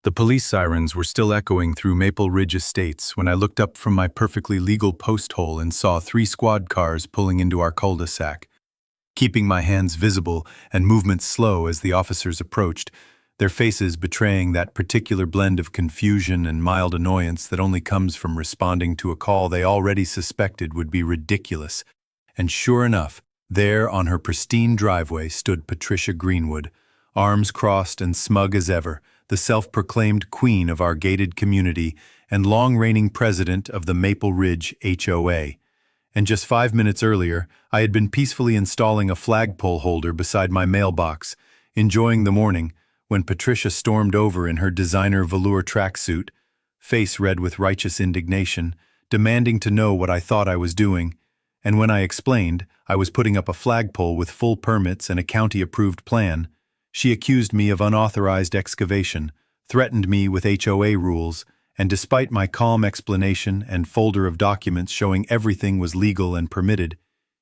The police sirens were still echoing through Maple Ridge Estates when I looked up from my perfectly legal post hole and saw 3 squad cars pulling into our cul-de-sac. Keeping my hands visible and movements slow as the officers approached, their faces betraying that particular blend of confusion and mild annoyance that only comes from responding to a call they already suspected would be ridiculous. And sure enough, there on her pristine driveway stood Patricia Greenwood, arms crossed and smug as ever, the self-proclaimed queen of our gated community and long-reigning president of the Maple Ridge HOA. And just 5 minutes earlier, I had been peacefully installing a flagpole holder beside my mailbox, enjoying the morning, when Patricia stormed over in her designer velour tracksuit, face red with righteous indignation, demanding to know what I thought I was doing. And when I explained I was putting up a flagpole with full permits and a county-approved plan, she accused me of unauthorized excavation, threatened me with HOA rules, and despite my calm explanation and folder of documents showing everything was legal and permitted,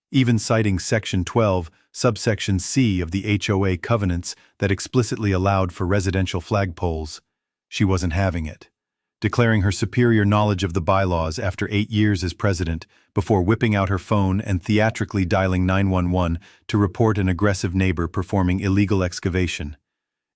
even citing Section 12, subsection C of the HOA covenants that explicitly allowed for residential flagpoles, she wasn't having it, declaring her superior knowledge of the bylaws after 8 years as president before whipping out her phone and theatrically dialing 911 to report an aggressive neighbor performing illegal excavation.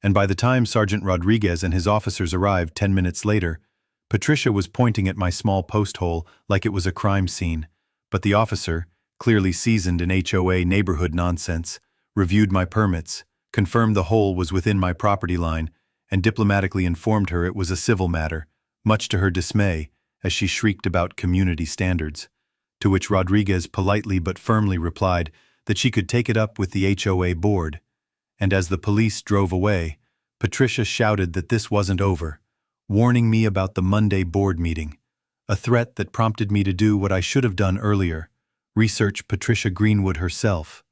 And by the time Sergeant Rodriguez and his officers arrived 10 minutes later, Patricia was pointing at my small post hole like it was a crime scene, but the officer, clearly seasoned in HOA neighborhood nonsense, reviewed my permits, confirmed the hole was within my property line, and diplomatically informed her it was a civil matter, much to her dismay, as she shrieked about community standards, to which Rodriguez politely but firmly replied that she could take it up with the HOA board. And as the police drove away, Patricia shouted that this wasn't over, warning me about the Monday board meeting, a threat that prompted me to do what I should have done earlier, research Patricia Greenwood herself.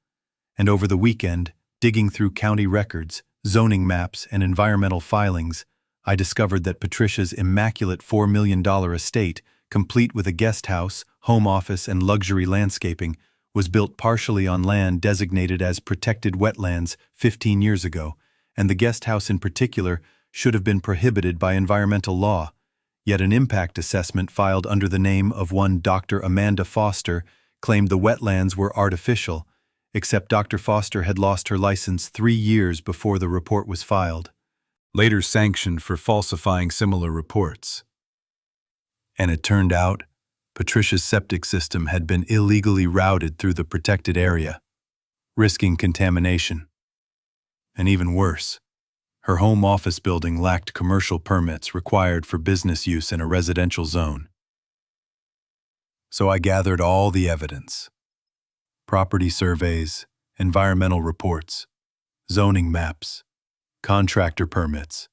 And over the weekend, digging through county records, zoning maps, and environmental filings, I discovered that Patricia's immaculate $4 million estate, complete with a guest house, home office, and luxury landscaping, was built partially on land designated as protected wetlands 15 years ago, and the guest house in particular should have been prohibited by environmental law. Yet an impact assessment filed under the name of one Dr. Amanda Foster claimed the wetlands were artificial, except Dr. Foster had lost her license 3 years before the report was filed, later sanctioned for falsifying similar reports. And it turned out, Patricia's septic system had been illegally routed through the protected area, risking contamination. And even worse, her home office building lacked commercial permits required for business use in a residential zone. So I gathered all the evidence: property surveys, environmental reports, zoning maps, contractor permits,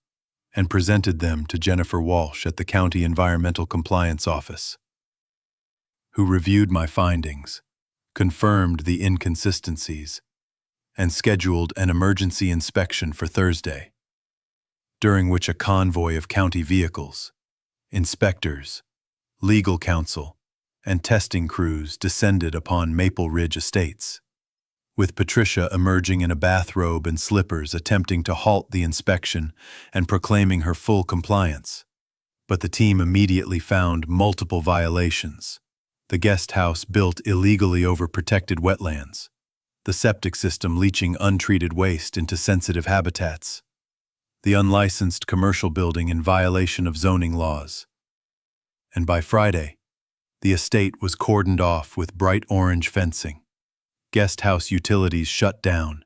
and presented them to Jennifer Walsh at the County Environmental Compliance Office, who reviewed my findings, confirmed the inconsistencies, and scheduled an emergency inspection for Thursday, during which a convoy of county vehicles, inspectors, legal counsel, and testing crews descended upon Maple Ridge Estates, with Patricia emerging in a bathrobe and slippers attempting to halt the inspection and proclaiming her full compliance. But the team immediately found multiple violations: the guest house built illegally over protected wetlands, the septic system leaching untreated waste into sensitive habitats, the unlicensed commercial building in violation of zoning laws. And by Friday, the estate was cordoned off with bright orange fencing, guest house utilities shut down,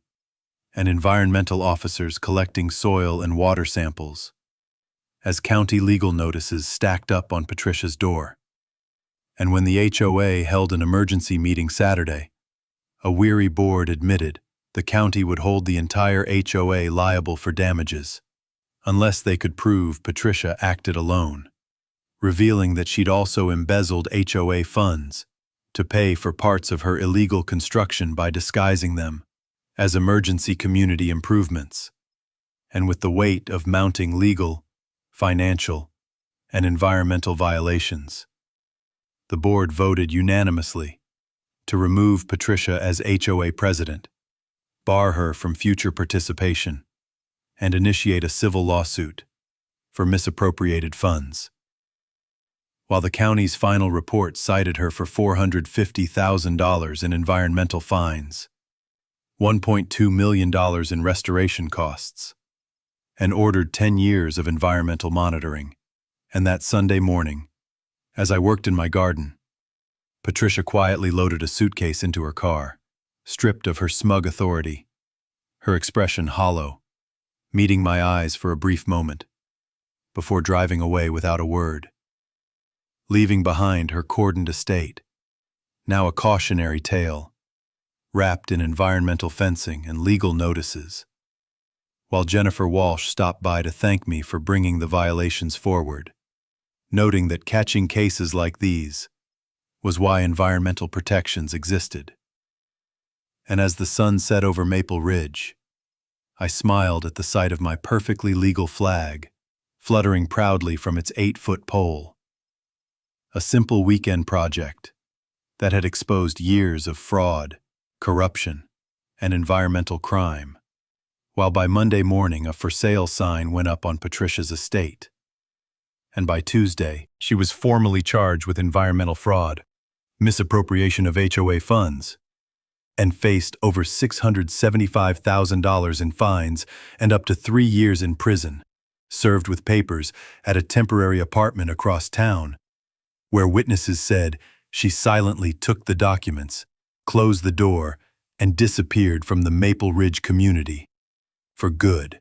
and environmental officers collecting soil and water samples, as county legal notices stacked up on Patricia's door. And when the HOA held an emergency meeting Saturday, a weary board admitted the county would hold the entire HOA liable for damages, unless they could prove Patricia acted alone, revealing that she'd also embezzled HOA funds to pay for parts of her illegal construction by disguising them as emergency community improvements. And with the weight of mounting legal, financial, and environmental violations, the board voted unanimously to remove Patricia as HOA president, bar her from future participation, and initiate a civil lawsuit for misappropriated funds. While the county's final report cited her for $450,000 in environmental fines, $1.2 million in restoration costs, and ordered 10 years of environmental monitoring. And that Sunday morning, as I worked in my garden, Patricia quietly loaded a suitcase into her car, stripped of her smug authority, her expression hollow, meeting my eyes for a brief moment, before driving away without a word, leaving behind her cordoned estate, now a cautionary tale, wrapped in environmental fencing and legal notices, while Jennifer Walsh stopped by to thank me for bringing the violations forward, noting that catching cases like these was why environmental protections existed. And as the sun set over Maple Ridge, I smiled at the sight of my perfectly legal flag, fluttering proudly from its 8-foot pole. A simple weekend project that had exposed years of fraud, corruption, and environmental crime, while by Monday morning a for sale sign went up on Patricia's estate. And by Tuesday, she was formally charged with environmental fraud, misappropriation of HOA funds, and faced over $675,000 in fines and up to 3 years in prison, served with papers at a temporary apartment across town, where witnesses said she silently took the documents, closed the door, and disappeared from the Maple Ridge community for good.